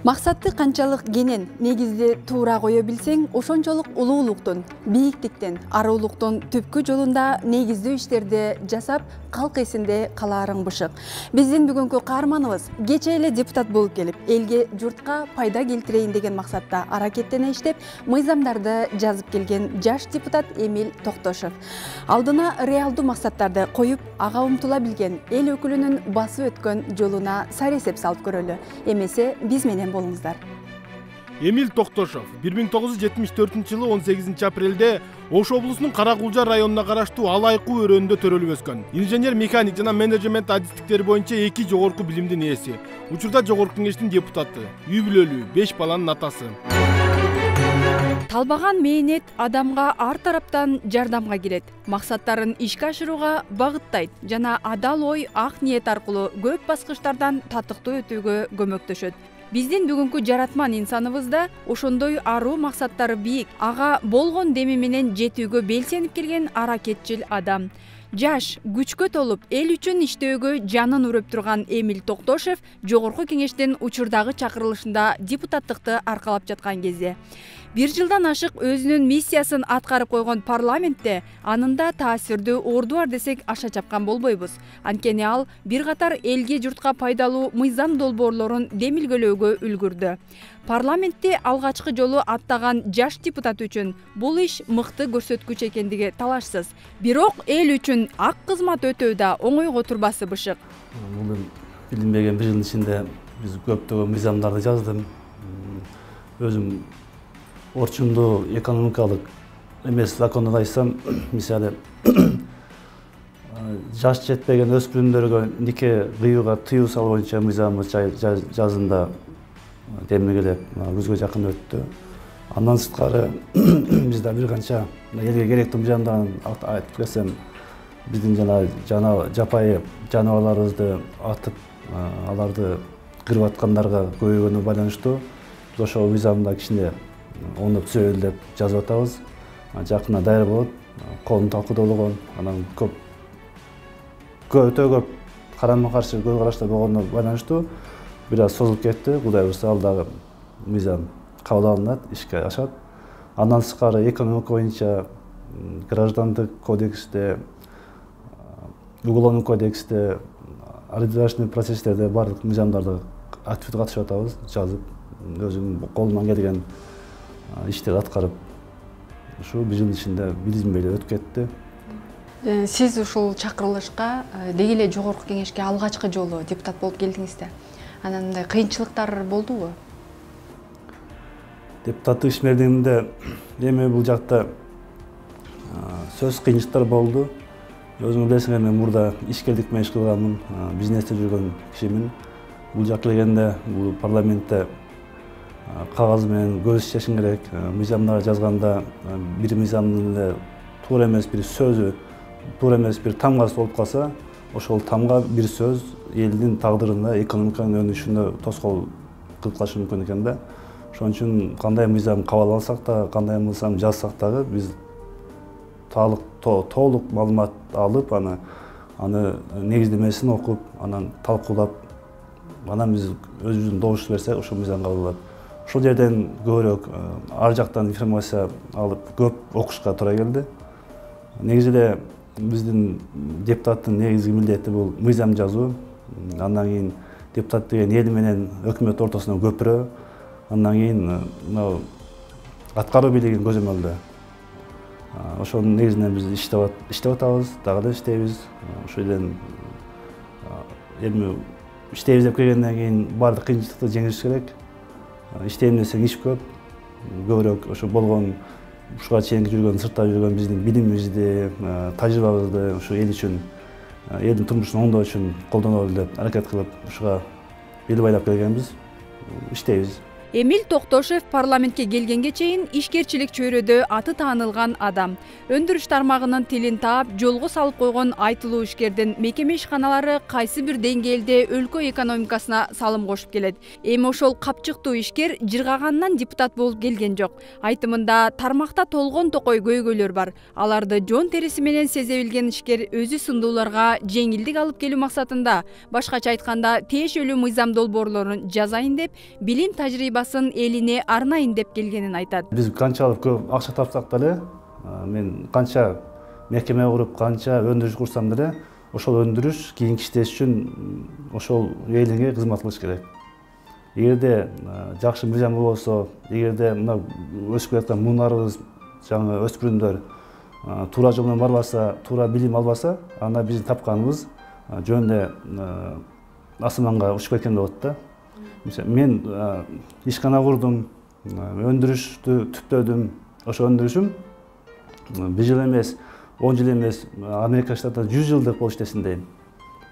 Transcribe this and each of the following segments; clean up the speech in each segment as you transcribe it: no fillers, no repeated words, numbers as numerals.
Максатты канчалык кенен негизди туура кое билсең, ошончолук улуулуктун, бийиктиктен, аруулуктун түпкү жолунда негиздүү иштерди жасап, калк эсинде калаарың бышык. Биздин бүгүнкү каарманыбыз кечээ эле депутат болуп келип, элге, журтка пайда келтирейин деген максатта аракеттене иштеп, мыйзамдарды жазып келген жаш депутат Эмиль Токтошев. Алдына реалдуу максаттарды коюп, ага умтула билген эл өкүлүнүн басып өткөн жолуна сар эсеп салып көрөлү. Эмесе биз менен болуңуздар. Эмиль Токтошев 1974-жылы 18 апрелде Ош облусунун Каракулжа районуна караштуу Алайкуу өрөөнүндө төрөлүп өскөн. Инженер механик жана менеджмент адистиктери боюнча 2 жогорку билимдин ээси. Учурда жогорку кеңештин депутаты, үй бүлөлүү, 5 баланын атасы. Талбаган мээнет адамга ар тараптан жардамга кирет. Максаттарын ишке ашырууга багыттайт жана адал ой, ак ниет аркылуу көп баскычтардан татыктуу өтүүгө көмөктөшөт. Биздин бүгүнкү жаратман инсаныбызда ошондой аруу максаттары бийик, ага болгон деми менен жетүүгө белсенип келген аракетчил адам. Жаш, күчкө толуп, эл үчүн иштөөгө жанын үрөп турган Эмиль Токтошев жогорку кеңештин учурдагы чакырылышында депутаттыкты аркалап жаткан кезде 1 жылдан ашык өзүнүн миссиясын аткарып койгон парламентте анында таасирдүү орду бар десек аша чапкан болбойбуз. Анткени ал бир катар элге, журтка пайдалуу мыйзам долбоорлорун демилгөлөөгө үлгүрдү. Парламентте алгачкы жолу аттаган жаш депутат үчүн бул иш мыкты көрсөткүч экендиги талашсыз. Бирок эл үчүн ак кызмат өтөө да оңойго турбасы бышык. Бул билинбеген 1 жылдын ичинде биз көптөгөн мыйзамдарды жаздым. Өзүм орчундуу экономикалык эмес закондорду айтсам, мисалы жаш жетпеген өспүрүмдөргө нике кыюуга тыюу салуу боюнча мыйзамды жазында демилгелеп күзгө жакын өттү. Андан сырткары бизде бир канча элге керектүү мыйзамдарын айтып келсем, биздин жана жапайы жаныбарларыбызды атып, аларды кырып аткандарга көбөйгөнүнө байланыштуу ошол мыйзамда кичине оңдоп түзөлү деп жазып атабыз. Жакында даяр болот, коомдун талкуудолгон, анан өтө көп карама каршы көз караштар болгондо байланыштуу бир аз созулуп кетти. Кудай буюрса ал дагы мыйзам кабыл алынат, ишке ашат. Андан сырткары экономика боюнча граждандык кодексте, уголовный кодексте, арбитражный процесстерде бардык мыйзамдарды активдүү катышып атабыз, жазып, өзүм колумдан келген иштерди аткарып, ушу 1 жыл ичинде билинбей эле өтүп кетти. Сиз ушул чакырылышка деги эле жогорку кеңешке алгачкы жолу депутат болуп келдиңиз да. Анан мындай кыйынчылыктар болдубу? Депутаттык ишмердигимде эми бул жакта сөз кыйынчылыктар болду. Өзүңүз билесиңер, мен мурда ишкерлик менен иш кылганмын, бизнесте жүргөн кишимин. Бул жакка келгенде бул парламентте кагаз менен көз чечишиң керек. Мыйзамдар жазганда бир мыйзамдын эле туура эмес бир сөзү, туура эмес бир тамгасы болуп калса, ошол тамга бир сөз элдин тагдырында, экономиканын өнүшүнө тоскоол кылып калышы мүмкүн экен да. Ошон үчүн кандай мыйзам кабыл алсак да, кандай мыйзам жазсак дагы биз толук маалымат алып, аны негиздемесин окуп, анан талкуулап, анан биз өзүбүздүн добуш берсек, ошол мыйзам кабыл алынат. Ошол жерден көбүрөөк ар жактан информация алып, көп окушка туура келди. Негизи эле биздин депутаттын негизги милдети бул мыйзам жазуу. Андан кийин депутат деген эл менен өкмөт ортосуна көпүрө. Андан кийин мына аткаруу бийлигин көзөмөлдөө. Ошонун негизинен биз иштеп атабыз, дагы да иштейбиз. Ошол жерден эми иштейбиз деп келгенден кийин баардык кыйынчылыкты жеңишибиз керек. Иштейм десең иш көп, көбүрөөк ошо болгон ушуга чейинки жүргөн, сыртта жүргөн биздин билимибизди, тажрыйбабызды ушу эл үчүн, элдин турмушун оңдоо үчүн колдонолу деп аракет кылып, ушуга бел байлап келгенбиз, иштейбиз. Эмиль Токтошев парламентке келгенге чейин ишкерчилик чөйрөдө аты таанылган адам. Өндүрүш тармагынын тилин таап, жолго салып койгон айтылуу ишкердин мекеме ишканалары кайсы бир деңгээлде өлкө экономикасына салым кошуп келет. Эми ошол капчыктуу ишкер жыргаганынан депутат болуп келген жок. Айтымында тармакта толгон токой көйгөйлөр бар. Аларды жон териси менен сезе билген ишкер өзү сындууларга жеңилдик алып келүү максатында, башкача айтканда, тиешелүү мыйзам долбоорлорун жазайын деп, билим тажрыйбасын элине арнайын деп келгенин айтат. Биз канчалык көп акча тапсак деле, мен канча мекеме куруп, канча өндүрүш курсам деле, ошол өндүрүш кийинки иштеш үчүн ошол элиңе кызмат кылыш керек. Эгерде жакшы мыйзам болбосо, эгерде мына өсүп келаткан муундарыбыз, жаңы өспүрүмдөр туура жол менен барбаса, туура билим албаса, анда биздин тапканыбыз жөн эле асманга учуп кеткен болот да. Мен ишкана курдум, өндүрүштү түптөдүм. Ошо өндүрүшүм 1 жыл эмес, 10 жыл эмес, Америка штатында 100 жылдык болуш иштесиндейм.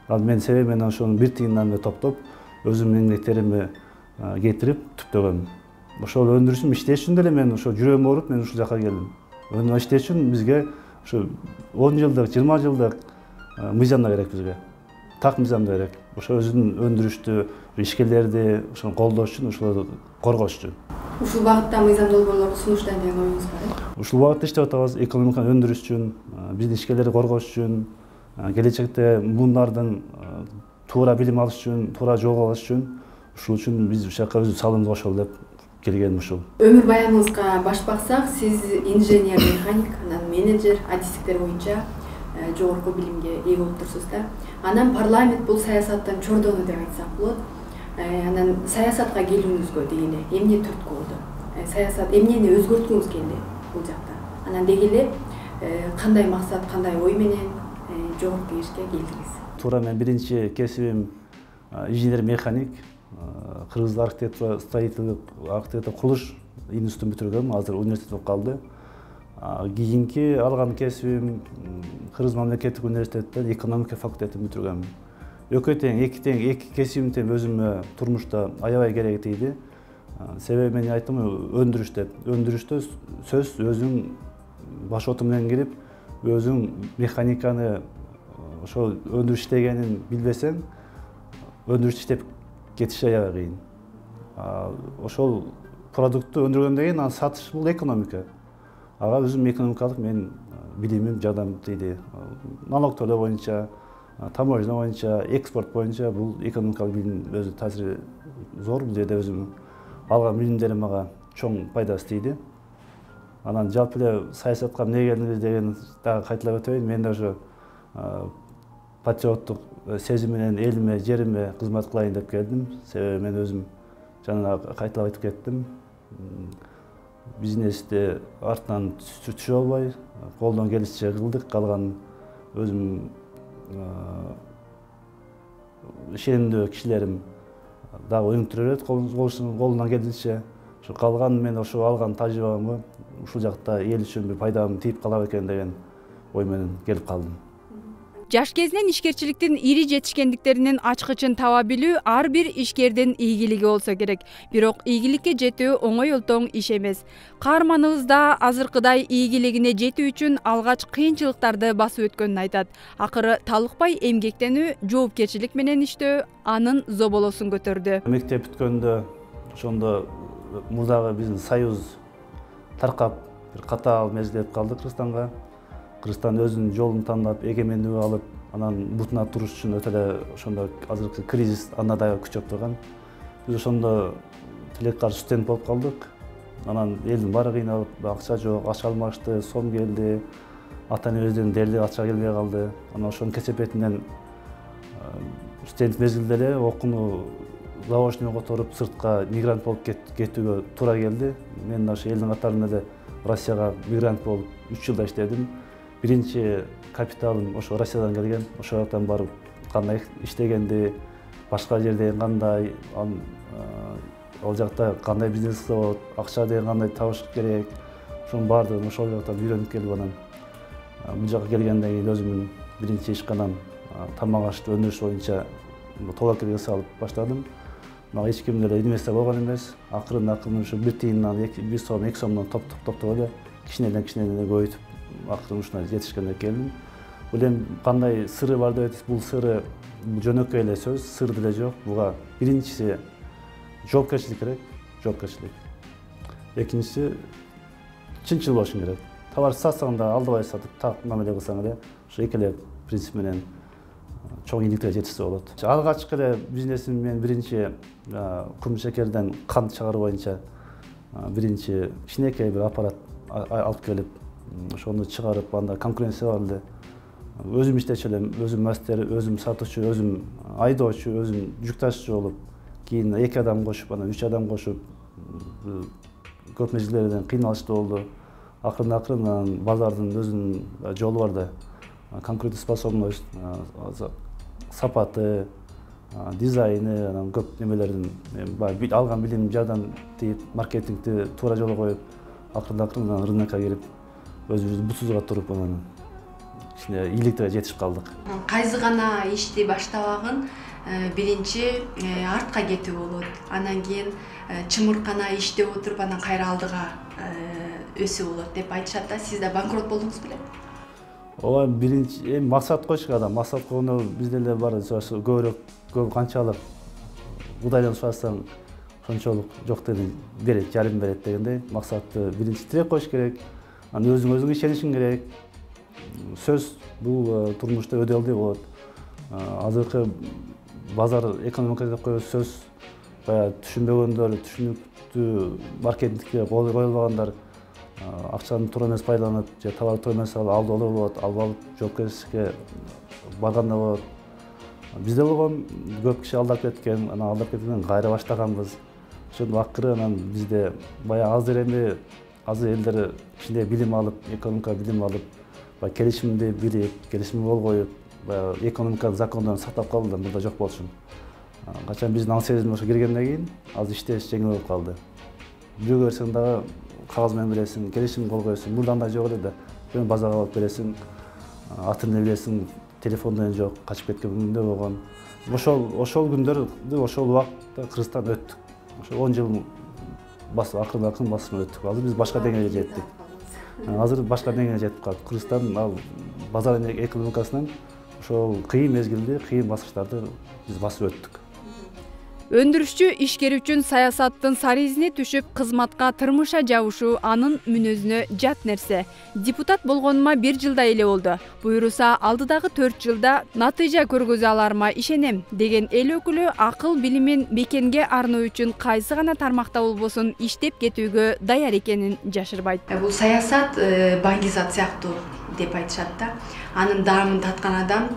Ал мен себеби менен ошонун бир тыйындан топтоп, өзүмдүн эмгектеримди кетирип түптөгөм. Ошол өндүрүшүм иштеш үчүн деле мен ошо жүрөгүм ооруп, мен ушул жака келдим. Өндүрүш иштеш үчүн бизге ошо 10 жылдык, 20 жылдык мыйзам да керек бизге. Так мыйзам да керек. Ошо өзүнүн өндүрүштү, ишкерлерди ошону колдош үчүн, ошолорду коргош үчүн. Ушул багытта мыйзам долбоорлорду сунуштайын деген оюңуз бар. Ушул багытта иштеп атабыз, экономиканы өндүрүш үчүн, биздин ишкерлерди коргош үчүн, келечекте мундардын туура билим алыш үчүн, туура жол алыш үчүн, ушул үчүн биз ушул жака өзүбүз салымды кошолу деп келгеним ушул. Өмүр баяныңызга баш баксак, сиз инженер, механик, анан менеджер, адистиктер боюнча жогорку билимге ээ болуп турсуз да. Анан парламент бул саясаттын чордону деп айтсак болот. Анан саясатка келүүңүзгө дегеле эмне түрткү болду? Саясат эмнени өзгөрткүңүз келди бул жакта? Анан деги эле кандай максат, кандай ой менен жогорку кеңешке келдиңиз? Туура мен биринчи кесибим инженер механик, кыргыз архитектура, строительдик архитектура курулуш институтун бүтүргөм, азыр университет болуп калды. Кийинки алган кесибим Кыргыз мамлекеттик университеттен экономика факультетин бүтүргөм. Экөө тең, эки кесибим тең өзүмө турмушта аябай керек тийди. Себеби мен айттым өндүрүш деп. Өндүрүштө сөз өзүң баш оту менен кирип, өзүң механиканы ошол өндүрүш иштегенин билбесең, өндүрүш иштеп кетиш аябай кыйын. Ошол продуктты өндүргөндөн кийин аны сатыш бул экономика. Ага өзүм экономикалык мен билимим жардам тийди. Налог төлөө боюнча, таможня боюнча, экспорт боюнча бул экономикалык билим өзү таасири зор. Бул жерде өзүм алган билимдерим ага чоң пайдасы тийди. Анан жалпы эле саясатка эмне келдиңиз деген дагы кайталап өтөйүн. Мен да ошо патриоттук сезим менен элиме, жериме кызмат кылайын деп келдим. Себеби мен өзүм жана кайталап айтып кеттим. Бизнесте артынан түшө албай, колдон келишинче кылдык. Калган өзүм ишенимдүү кишилерим дагы өнүктүрөт колунан келишинче. Ошо калган мен ошо алган тажрыйбамды ушул жакта эл үчүн бир пайдам тийип калат экен деген ой менен келип калдым. Жаш кезинен ишкерчиликтин ири жетишкендиктеринин ачкычын таба билүү ар бир ишкердин ийгилиги болсо керек. Бирок ийгиликке жетүү оңой олтоң иш эмес. Каарманыбыз да азыркыдай ийгилигине жетүү үчүн алгач кыйынчылыктарды басып өткөнүн айтат. Акыры талыкпай эмгектенүү, жоопкерчилик менен иштөө анын зоболосун көтөрдү. Мектеп бүткөндө ошондо мурдагы биздин союз таркап, бир катаал мезгил калды Кыргызстанга. Кыргызстан өзүнүн жолун тандап, эгемендүүлүк алып, анан бутуна туруш үчүн өтө эле ошондо азыркы кризис анда дагы күчөп турган. Биз ошондо тилекке каршы студент болуп калдык. Анан элдин баары кыйналып, акча жок, акча алмашты, сом келди. Ата-энебизден дээрлик акча келбей калды. Анан ошонун кесепетинен студент мезгилде эле окууну заочный которуп, сыртка мигрант болуп кетүүгө туура келди. Мен ошо элдин катарында эле Россияга мигрант болуп 3 жылда иштедим. Биринчи капиталым ошо Россиядан келген. Ошол жактан барып кандай иштегенди, башка жерде кандай, ал жакта кандай бизнес кылса болот, акча деген кандай табыш керек. Ошонун баардыгын ошол жактан үйрөнүп келип анан бул жака келгенден кийин өзүмдүн биринчи ишканам тамак ашты өндүрүш боюнча толок салып баштадым. мага эч ким деле инвестор болгон эмес. Акырын ушу 1 тыйындан 1 сом 2 сомдон топтоп эле кичинеден көбөйтүп акырын ушуна жетишкенге келдим. Бул эми кандай сыры бар деп бул сыры жөнөкөй эле сөз, сыр деле жок. Буга биринчиси жоопкерчилик керек, жоопкерчилик. Экинчиси чынчыл болушуң керек. Товар сатсаң да алдыбай сатып, так мамиле кылсаң эле ушу эки эле принцип менен чоң ийгиликке жетишсе болот. Алгачкы эле бизнесим мен биринчи кум шекерден кант чыгаруу боюнча биринчи кичинекей бир аппарат алып келип, ошону чыгарып, анда конкуренция бар эле. Өзүм иштечү элем, өзүм мастер, өзүм сатуучу, өзүм айдоочу, өзүм жүк ташуучу болуп, кийин 2 адам кошуп, анан 3 адам кошуп, көп мезгилдерден кыйналыштуу болду. Акырын базардын өзүнүн жолу бар да. Конкурентоспособность, сапаты, дизайны, анан көп немелердин алган билим жардам тийип, маркетингди туура жолго коюп, акырын рынокко кирип, өзүбүздү бутсузга туруп, анан кичине ийгиликке жетишип калдык. Кайсы гана ишти баштабагын биринчи артка кетүү болот. Анан кийин чымыркана иштеп отуруп, анан кайра алдыга өсүү болот деп айтышат да. Сиз да банкрот болдуңуз беле? Ооба, биринчи эми максат коюш керек адам. Максат койгондо бизде эле бар, көп канчалык Кудайдан сурасаң, ошончолук жок деди, берет, жарым берет дегендей. Максатты биринчи тирек коюш керек. Анан өзүңө ишенишиң керек. Сөз бул турмушта өдөлдүү болот. Азыркы базар экономика деп коебуз, сөз түшүнбөгөндөр, түшүнүктүү маркетингке коюлбагандар акчаны туура эмес пайдаланып, же товар туура эмес алып болот, алып жоопкерчиликке барган да болот. Бизде болгон көп киши алдап кеткен, анан алдап кеткенден кайра баштаганбыз. Ошондо акыры анан бизде баягы азыр элдер кичине билим алып, экономика билим алып, келишимди билип, келишим кол коюп, экономика закондорун сактап калды да, мурда жок болчу. Качан биздин аңсезим ошо киргенден кийин азыр иштеш жеңил болуп калды. Бирөөгө берсең дагы кагаз менен бересиң, келишим кол коесуң, мурда андай жок эле да. Жөн базарга алып бересиң, атын билесиң, телефондон жок, качып кеткен күндө болгон. Ошол күндөрдү, ошол убакытта Кыргызстан өттүк. Ошо 10 жыл акырын басып өттүк. Азыр биз башка деңгээлге жеттик. Азыр башка деңгээлге жетип калдык. Кыргызстан ал базар экономикасынан ошол кыйын мезгилди, кыйын баскычтарды биз басып өттүк. Өндүрүшчү ишкер үчүн саясаттын сары изине түшүп, кызматка тырмыша жабышуу анын мүнөзүнө жат нерсе. Депутат болгонума 1 жылда эле болду. Буйруса алдыдагы 4 жылда натыйжа көргөзө аларыма ишенем деген эл өкүлү акыл билимин бекенге арноо үчүн кайсы гана тармакта болбосун иштеп кетүүгө даяр экенин жашырбайт. Бул саясат баңгизат сыяктуу деп айтышат да. Анын даамын таткан адам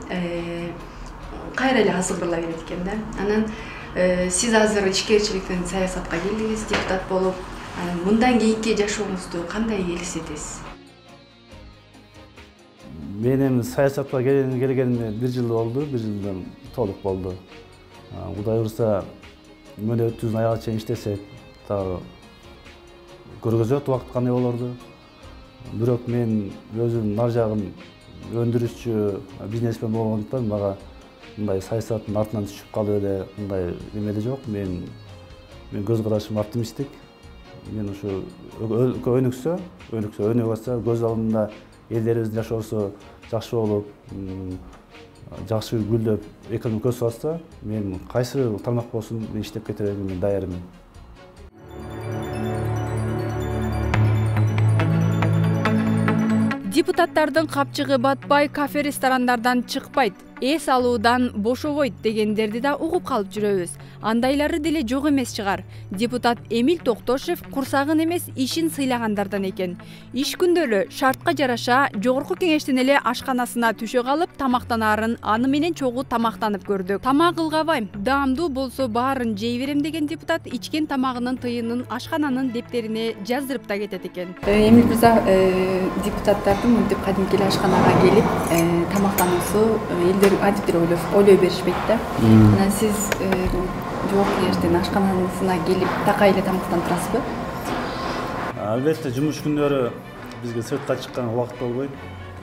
кайра эле азгырыла берет экен да. Анан сиз азыр ишкерчиликтен саясатка келдиңиз, депутат болуп, мындан кийинки жашооңузду кандай элестетесиз? Мен эми саясатка келгениме 1 жыл болду, 1 жылдан толук болду. Кудай урса, мөөнөтүбүздүн аягына чейин иштесек, дагы көргөзөт убакыт кандай болорду. Бирок мен өзүм нар жагым өндүрүшчү бизнесмен болгондуктан мага мындай саясаттын артынан түшүп калып эле мындай эмеле жок. Мен көз карашым оптимисттик. Мен ушу өнүксө, көз алдымда элдерибиздин жашоосу жакшы болуп, жакшы гүлдөп, экономика өсүп атса, мен кайсы тармак болсун мен иштеп кетерге мен даярмын. Депутаттардын капчыгы батпай, кафе-ресторандардан чыкпайт, эс алуудан бошобойт дегендерди да угуп калып жүрөбүз. Андайлары деле жок эмес чыгар. Депутат Эмил Токтошев курсагын эмес ишин сыйлагандардан экен. Иш күндөрү шартка жараша жогорку кеңештин эле ашканасына түшө калып, тамактанаарын аны менен чогуу тамактанып көрдүк. Тамак ылгабайм, даамдуу болсо баарын жей берем деген депутат ичкен тамагынын тыйынын ашкананын дептерине жаздырып да кетет экен. Эмил мырза, депутаттардын мынтип кадимки эле ашканага келип тамактануусу элдер адиптер ойлой беришпейт да. Анан сиз жогорку кеңештин ашканасына келип такай эле тамактанып турасызбы? Албетте, жумуш күндөрү бизге сыртка чыккан убакыт болбойт.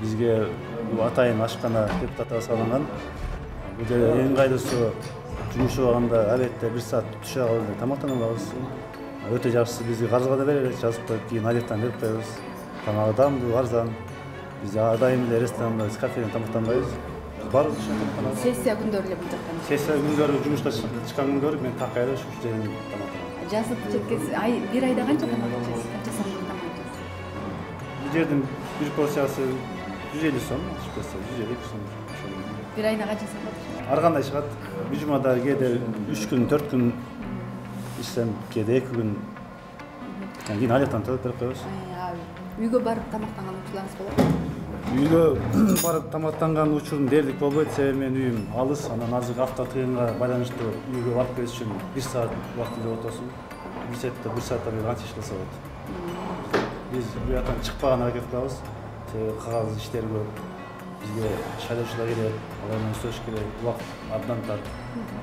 Бизге атайын ашкана депутаттарга салынган. Бул жерде эң кайдысы жумуш болгондо албетте 1 саат түшө калып тамактанып алабыз. Өтө жакшы, бизге карызга да беребиз, жазып коюп, кийин алектан берип коебуз. Тамагы даамдуу, арзан. Биз ар дайым эле ресторанда, кафеден тамактанбайбыз. Баардык тамактанабыз. Сессия күндөрү эле бул жактан. Сессия күндөрү, жумушка чыккан күндөрү мен такайда ушу жерден тамактанам. Жазып жеткенсиз, бир айда канча тамак жейсиз? Канча сандык тамак жейсиз? Бул жердин бир порциясы 150 сом, ашпаса 150 сом. Бир айда канча сандык? Ар кандай чыгат. Bir jumada kede 3 gün, 4 gün işlem, kede 2 gün. Yani yine alettan tövbe berip koyuyoruz. Үйгө барып тамактанган учурларыңыз болобу? Үйгө барып тамактанган учурум дерлик болбойт, себеби менин үйүм алыс, анан азыр автотыйынга байланыштуу үйгө барып келиш үчүн 1 саат убактында отосуң. 1 саатта бир канча иш кылса болот. Биз буяктан чыкпаган аракет кылабыз. Себеби кагаз иштер көп. Бизге шайлоочулар келет, алар менен сөз керек, убакыт абдан тар.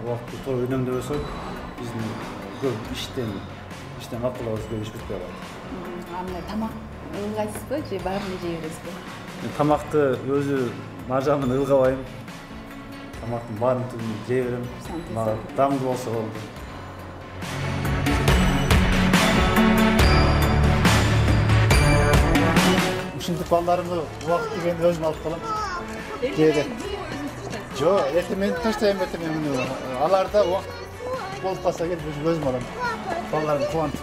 Убакытты туура үнөмдөбөсөк, биздин көп иштен калкалабыз, көп иш бүтпөй калат. Мына тамак ылгайсызбы же баарын эле жей бересизби? Тамакты өзү мажамын ылгабайм. Тамактын баарын түрүн жей берем. Мага даамдуу болсо болду. Ушинтип балдарымды убакыт келгенде өзүм алып калам. Кээде. Жок, эртең мен таштайм, эртең аларда убакыт болуп калса келип өзүм алам. Балдарым кубанып.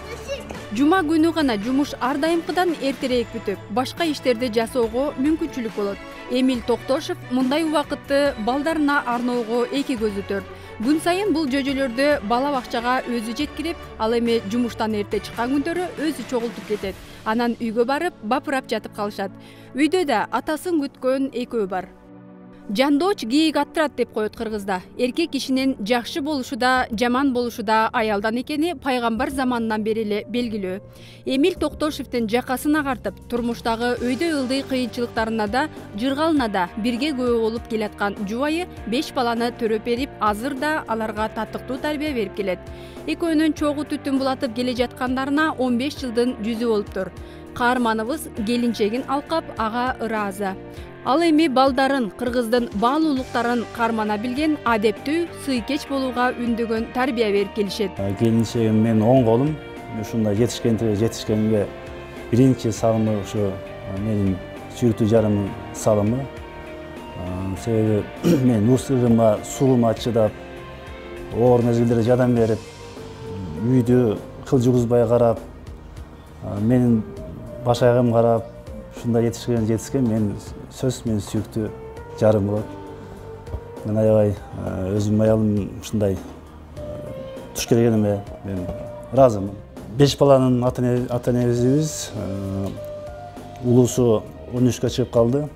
Жума күнү гана жумуш ар дайымкыдан эртерээк бүтүп, башка иштерди жасоого мүмкүнчүлүк болот. Эмил Токтошов мындай убакытты балдарына арноого эки көзү төрт. Күн сайын бул жөжөлөрдү бала бакчага өзү жеткирип, ал эми жумуштан эрте чыккан күндөрү өзү чогултуп кетет. Анан үйгө барып, бапырап жатып калышат. Үйдө да атасын күткөн экөө бар. Жандооч кийик аттырат деп коет кыргызда. Эркек кишинин жакшы болушу да, жаман болушу да аялдан экени пайгамбар заманынан бери эле белгилүү. Эмил Токтошевдин жакасын агартып, турмуштагы өйдө ылдый кыйынчылыктарына да, жыргалына да бирге күбө болуп келаткан жубайы 5 баланы төрөп берип, азыр да аларга татыктуу тарбия берип келет. Экөөнүн чогуу түтүн булатып келе жаткандарына 15 жылдын жүзү болуптур. Каарманыбыз келинчегин алкап, ага ыраазы. Ал эми балдарын, кыргыздын баалуулуктарын кармана билген, адептүү, сыйкеч болууга үндөгөн тарбия берип келишет. Келинчегим менин оң колум. Ушундай жетишкенге биринчи салымы ушу менин сүйүктүү жарымдын салымы. Себеби мен ысыгыма, суума чыдап, оор мезгилдерде жардам берип, үйдү кыл жугузбай карап, менин баш аягым карап, ушундай жетишкен мен сөз менин сүйүктүү жарым болот. Мен аябай өзүм аялым ушундай туш келгениме мен ыраазымын. 5 баланын ата-энебизбиз. Улуусу 13-кө чыгып калды.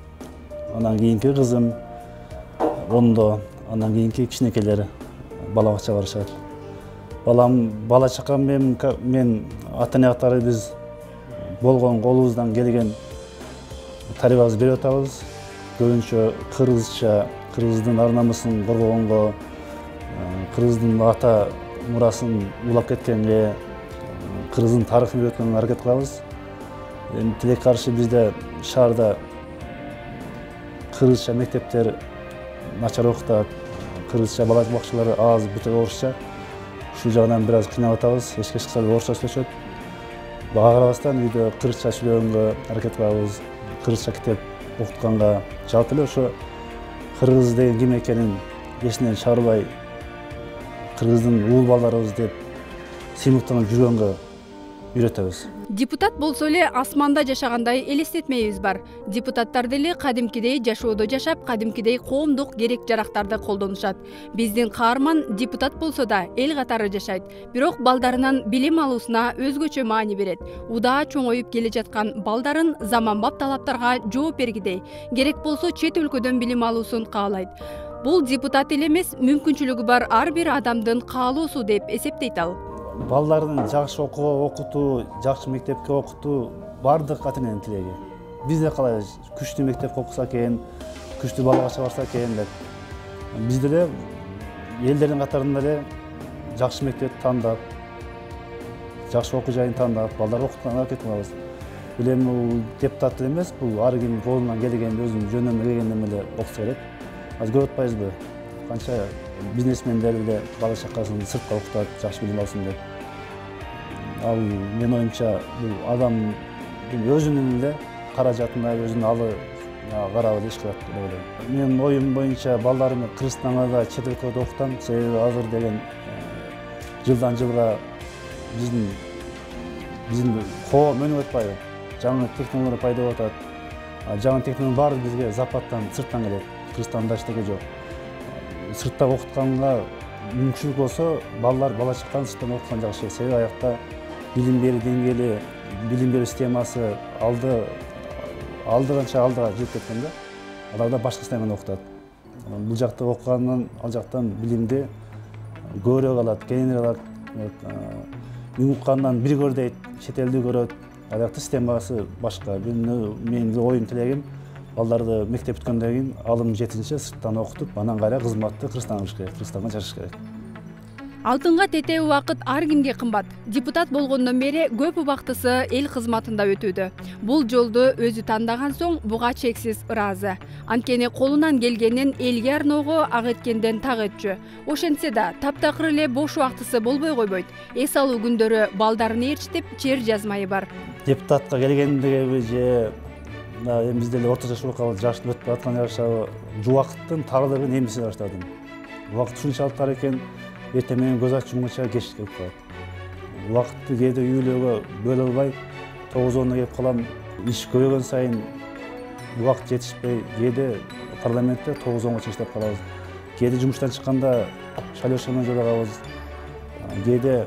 Анан кийинки кызым 10-до, анан кийинки кичинекелери бала бакчага барышат. Бала чакам мен ата-энебиз болгон колубуздан келген тарбиябызды берип атабыз. Көбүнчө кыргызча, кыргыздын ар намысын коргогонго, кыргыздын ата мурасын улап кеткенге, кыргыздын тарыхын үйрөткөнгө аракет кылабыз. Тилек каршы бизде шаарда кыргызча мектептер начар окутат, кыргызча бала бакчалары аз, бүт орусча. Ушул жагынан бир аз кыйналып атабыз. Эчке чыкса орусча сүйлөшөт. Бага карабастан үйдө кыргызча сүйлөгөнгө аракет кылабыз. Кыргызча китеп окутканга, жалпы эле ошо кыргыз деген ким экенин эсинен чыгарбай, кыргыздын уул балдарыбыз деп сыймыктанып жүргөнгө үйрөтөбүз. Депутат болсо эле асманда жашагандай элестетмейбиз бар. Депутаттар деле кадимкидей жашоодо жашап, кадимкидей коомдук керек-жарактарды колдонушат. Биздин каарман депутат болсо да эл катары жашайт. Бирок балдарынын билим алуусуна өзгөчө маани берет. Удаа чоңоюп келе жаткан балдарын заманбап талаптарга жооп бергидей, керек болсо чет өлкөдөн билим алуусун каалайт. Бул депутат эле эмес, мүмкүнчүлүгү бар ар бир адамдын каалоосу деп эсептейт ал. Балдардын жакшы окутуу, жакшы мектепке окутуу бардык ата-эненин тилеги. Биз да калайбыз, күчтүү мектепке окуса экен, күчтүү бала бакчага барса экен деп. Биз деле элдердин катарында эле жакшы мектепти тандап, жакшы окуу жайын тандап, балдарды окутканга аракет кылабыз. Билем бул депутат эмес, бул ар ким колунан келген, өзүнүн жөнүнөн келгенден эле окуса керек. Аз көрүп атпайбызбы? канча бизнесмендер деле бала чакасын сыртка окутат, жакшы билим алсын деп. Ал менин оюмча бул адамдын өзүнүн эле каражатына өзүнүн алы карап эле иш кылат деп ойлойм. Менин оюм боюнча балдарымды Кыргызстанда чет өлкөдө окутам, себеби азыр деген жылдан жылга биздин коом өнүп атпайбы? Жаңы технологиялар пайда болуп атат. Жаңы технологиялар баары бизге Западтан, сырттан келет. Кыргызстанда эчтеке жок. Сыртта окутканга мүмкүнчүлүк болсо, балдар бала чактан сырттан окуткан жакшы. Себеби аякта билим берүү деңгээли, билим берүү системасы алдыганча алдыга жүрүп кеткен да. Аларда башка системада окутат. Бул жакта окугандан ал жактан билимди көбүрөөк алат, кеңирээк алат. Мен уккандан бир көр дейт, чет элди көрөт. Аякта системасы башка. Менин оюм тилегим балдарды мектеп бүткөндөн кийин алым жетинче сырттан окутуп, анан кайра кызматты Кыргызстанга кириш керек, Кыргызстанга жашаш керек. Алтынга тетээ убакыт ар кимге кымбат. Депутат болгондон бери көп убактысы эл кызматында өтүүдө. Бул жолду өзү тандаган соң буга чексиз ыраазы. Анткени колунан келгенин элге арноого ак эткенден так этчү. Ошентсе да таптакыр эле бош убактысы болбой койбойт. Эс алуу күндөрү балдарын ээрчитип, чер жазмайы бар. Депутатка келгендеги же эми бизде эле орто жаш болуп калып, жаштын өтүп аткан жашы убакыттын тарлыгын эмисе баштадым. Убакыт ушунчалык тар экен, эртең менен көз ачымганча кеч келип калат. Убакытты кээде үй-бүлөгө бөлө албай, 9-10 келип калам. Иш көбөйгөн сайын убакыт жетишпей, кээде парламентте 9-10 иштеп калабыз. Кээде жумуштан чыкканда шайлоочу менен жолугабыз. Кээде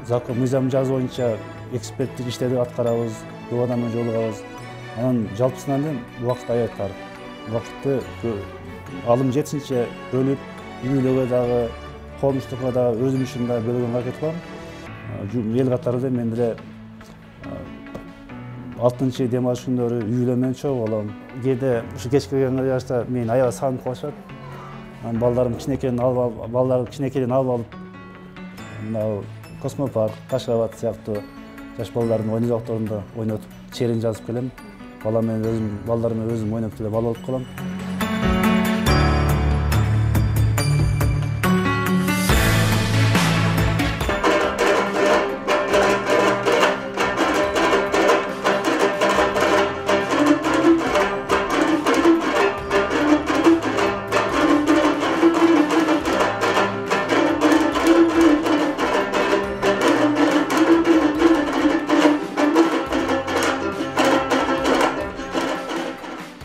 закон мыйзам жазуу боюнча эксперттик иштерди аткарабыз, көп адам менен жолугабыз. Анан жалпысынан эле убакыт аябай тар. Убакытты алым жетишинче бөлүп, үй-бүлөгө дагы, коомчулукка дагы өзүм үчүн да бөлгөнгө аракет кылам. Эл катарында мен деле 6-чы дем алыш күндөрү үй-бүлө менен чогуу болом. Кээде ушу кеч келгенге жараша мени аябай сагынып калышат. Балдарым кичинекейден алып мына Космопарк, Кашгабад сыяктуу жаш балдардын ойноо жактарында ойнотуп, черин жазып келем. Балдарым менен өзүм ойноп келе бала болуп калам.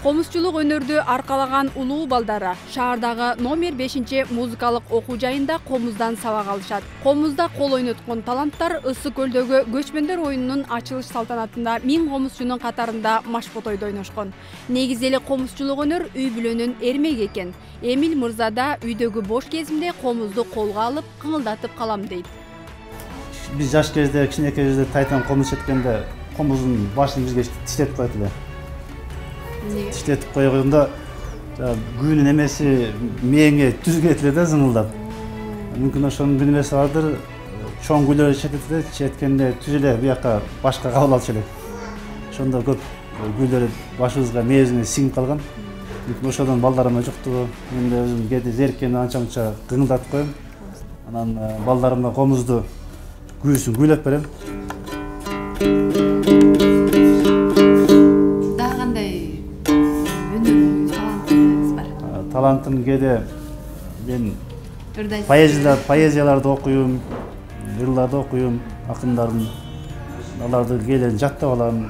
Комузчулук өнөрдү аркалаган улуу балдары шаардагы номер 5-музыкалык окуу жайында комуздан сабак алышат. Комузда кол ойноткон таланттар Ысык көлдөгү көчмөндөр оюнунун ачылыш салтанатында 1000 комузчунун катарында Машботойдо ойношкон. Негизи эле комузчулук өнөр үй-бүлөнүн эрмеги экен. Эмил мырза да үйдөгү бош кезимде комузду колго алып, кыңылдатып калам дейт. Биз жаш кезде, кичинекей кезде тайтан комуз четкенде, комуздун башын бизге тиштетип коет эле. Тиштетип койгондо күнүн эмеси мээңе түз келет эле да зыңылдап. Мүмкүн ошонун күн эмеси бардыр. Чоң күйлөр четет эле, четкенде түз эле бияка башка кабыл алчу элек. Ошондо көп күйлөр башыбызга, мээбизге сиңип калган. Мүмкүн ошодон балдарыма жуктугу. Мен да өзүм кээде зериккенде анча-мынча кыңылдатып коем. Анан балдарыма комузду күйүүсүн күйлөп берем. Талантым кээде мен поэзияларды окуйм, ырларды окуйм, акындардын. Аларды кээде жаттап алам.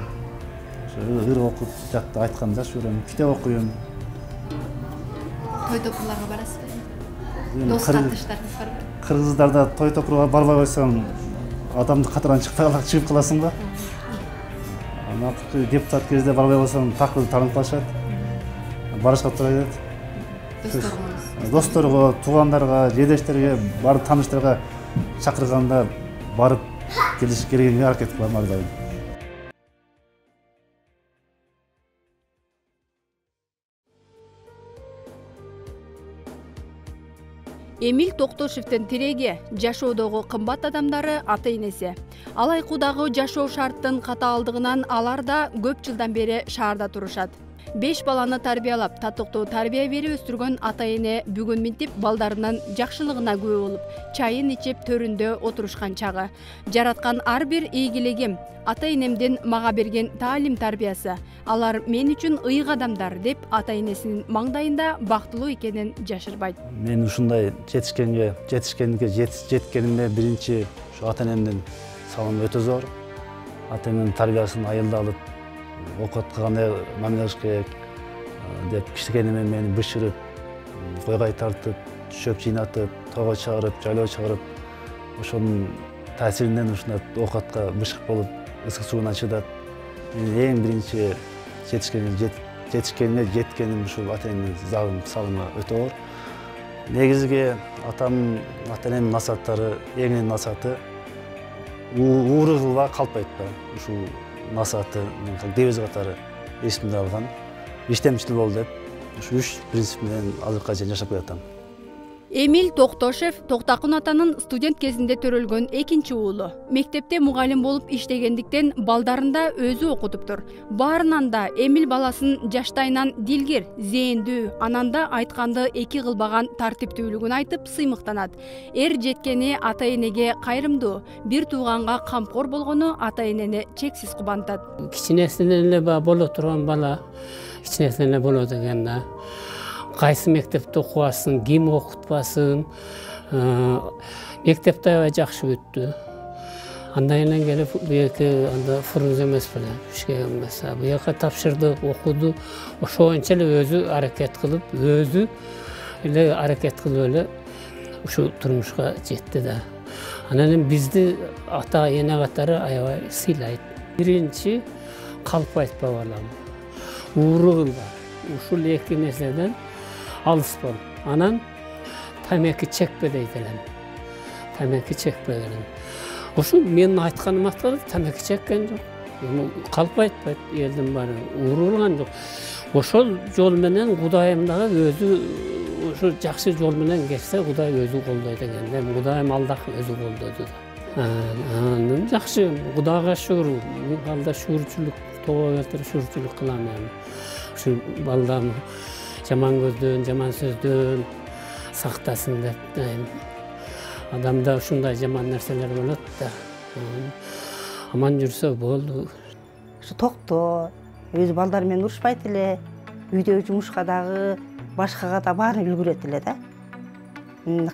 Ыр окуп, жаттап айткан жазып берем, китеп окуйм. Той топурларга барасызбы? Дос катташтарыңыз барбы? Кыргыздарда той топурга барбай койсоң, адамды катардан чыгып каласың да. Депутат кезде барбай койсоң, такыр таанып калышат. Барышка туура келет. Досторго, туугандарга, жедештерге, барып тааныштарга чакырганда барып келгенге аракет кылам ар дайым. Эмил Токтошевдин тиреги жашоодогу кымбат адамдары ата-энеси. Алайкуудагы жашоо шарттын катаалдыгынан алар да көп жылдан бери шаарда турушат. 5 баланы тарбиялап, татыктуу тарбия берип өстүргөн ата-эне бүгүн минтип балдарынын жакшылыгына күбө болуп, чайын ичип төрүндө отурушкан чагы. Жараткан ар бир ийгилигим ата-энемдин мага берген таалим тарбиясы. Алар мен үчүн ыйык адамдар деп ата-энесинин маңдайында бактылуу экенин жашырбайт. Мен ушундай жеткенимде биринчи ушу ата-энемдин салымы өтө зор. Ата-энемдин тарбиясын айылда алып, окуп кандай мамиле кылыш керек деп кичинекейимден мени бышырып, койгой тартып, шөп жыйнатып, тоого чыгарып, жайлоого чыгарып, ошонун таасиринен ушундай оокатка бышык болуп, ысык сууна чыдап, эң биринчи жеткеним ушул ата-энемдин салымы өтө оор. Негизги ата-энемдин насааттары, эң насааты ууру кылба, калтпайтпа. Ушул насааты дебиз катары эсимде алган. Иштемчил бол деп, ушу 3 принцип менен азыркыга чейин жашап келатам. Эмил Токтошев Токтакун атанын студент кезинде төрөлгөн экинчи уулу. Мектепте мугалим болуп иштегендиктен балдарында өзү окутуптур. Баарынан да Эмил баласын жаштайынан дилгир, зээндүү, ананда айтканды эки кылбаган тартиптүүлүгүн айтып сыймыктанат. Эр жеткени ата-энеге кайрымдуу, бир тууганга камкор болгону ата-энени чексиз кубантат. Кичинесинен эле боло турган бала, кичинесинен эле болот экен да. Кайсы мектепте окубасын, ким окутпасын, мектепте аябай жакшы өттү. Андан кийин келип, буяка анда фурунз эмес беле, ишке эмес. Буяка тапшырды, окуду, ошо боюнча эле өзү аракет кылып, ушу турмушка жетти да. Анан эми бизди ата-эне катары аябай сыйлайт. Биринчи калп айтпа балам. Ууру кылба. Ушул эки нерседен алыс бол. Анан тамеки чекпе дейт элем. Тамеки чекпе элем. Ошо менин айтканым аткарып тамеки чеккен жок. Калп айтпайт элдин баары, уурулган жок. Ошол жол менен Кудайым дагы өзү ошо жакшы жол менен кетсе, Кудай өзү колдойт экен. Кудайым алдак өзү колдоду да. Анан жакшы, Кудайга шүгүр, балда шүгүрчүлүк, тоого келтирип шүгүрчүлүк кылам эми. Ушу балдам жаман көздөн, жаман сөздөн сактасын деп. Адамда ушундай жаман нерселер болот да. Аман жүрсө болду. Ушу токтоо, өзү балдар менен урушпайт эле, үйдө жумушка дагы, башкага да баарын үлгүрөт эле да.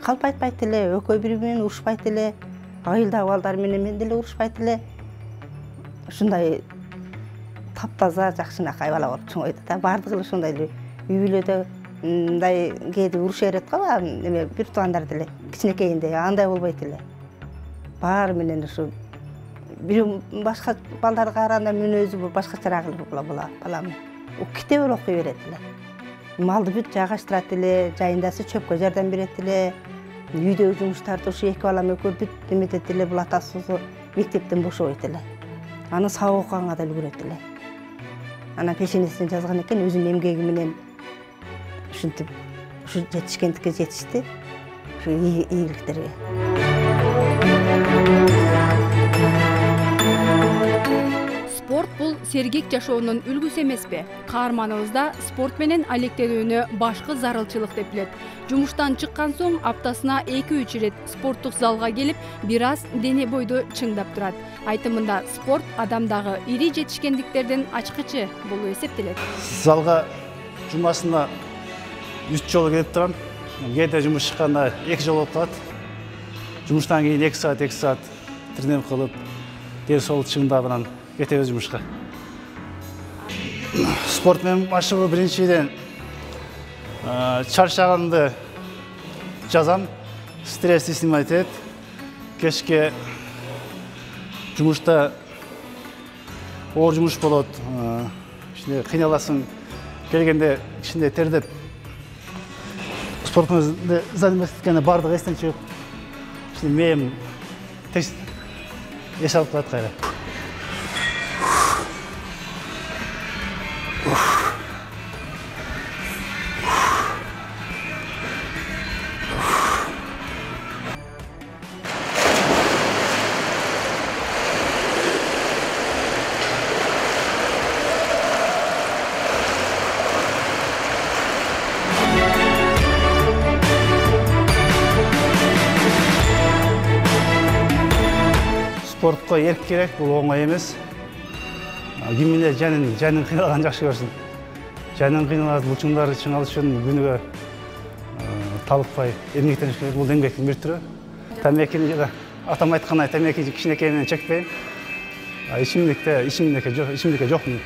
Калп айтпайт эле, экөө бири менен урушпайт эле, айылдагы балдар менен деле урушпайт эле. Ушундай таптаза жакшынакай бала болуп чоңойду да. Баардыгы ушундай эле. Үй бүлөдө мындай кээде урушуп берет го, эме бир туугандар деле кичинекейинде андай болбойт эле. Баары менен ушу бир башка балдарга караганда мен өзү башкачараак эле балам. Китеп эле окуй берет эле. Малды бүт жайгаштырат эле, жайындасы чөпкө жардам берет эле. Үйдөгү жумуштарды ушу эки балам экөө бүт эметет эле, бул атасы мектептен бошобойт эле. Аны сабак окуганга да үлгүрөт эле. Анан пешенесине жазган экен, өзүнүн эмгеги менен ушинтип ушу жетишкендикке жетишти. Ушу ийгиликтерге. Спорт бул сергек жашоонун үлгүсү эмеспи? Каарманыбызда спорт менен алектенүүнү башкы зарылчылык деп билет. Жумуштан чыккан соң аптасына 2-3 ирет спорттук залга келип, бир аз дене бойду чыңдап турат. Айтымында спорт адамдагы ири жетишкендиктердин ачкычы болуп эсептелет. Залга жумасына 3 жолу келип турам. Кээде жумуш чыкканда 2 жолу болуп калат. Жумуштан кийин 2 саат тренировка кылып, ден соолук чыңдап анан кетебиз жумушка. Спорт менен машыгуу биринчиден чарчаганды жазам, стрессти снимать этет. Кечке жумушта оор жумуш болот. Ишинде кыйналасың, келгенде ичинде тердеп спорт менен заниматься эткенде бардыгы эстен чыгып, мээм эс алып калат кайра. Спортқа ерік керек, бұл оңай емес. Кимине жанын қиналған жақсы көрсін. Жанын қиналады, бұлшықтар шыңалыш үшін күніге талықпай емгектеніш керек, бұл еңбектің бір түрі. Темекіні жада атам айтқандай темекі кішінекеймен чекпеймін. Ішімдікке жоқпын.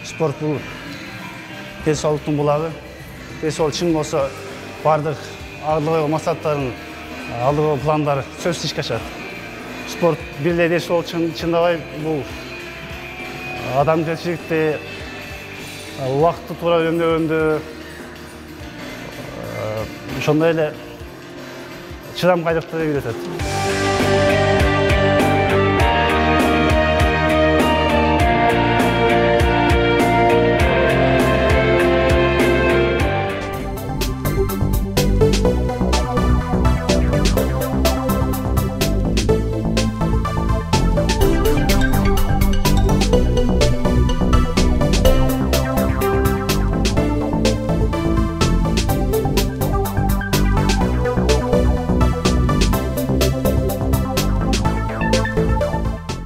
Спорт бұл денсаулықтың бұлағы. Денсаулық шын болса бардық алдыға мақсаттарын, алдыға пландар сөзсіз іске асады. Спорт бірле денсаулық шындабай бұл адамгершілікте уақытты тура өңдеуінде ошондой эле чыдамкайлыкты үйрөтөт.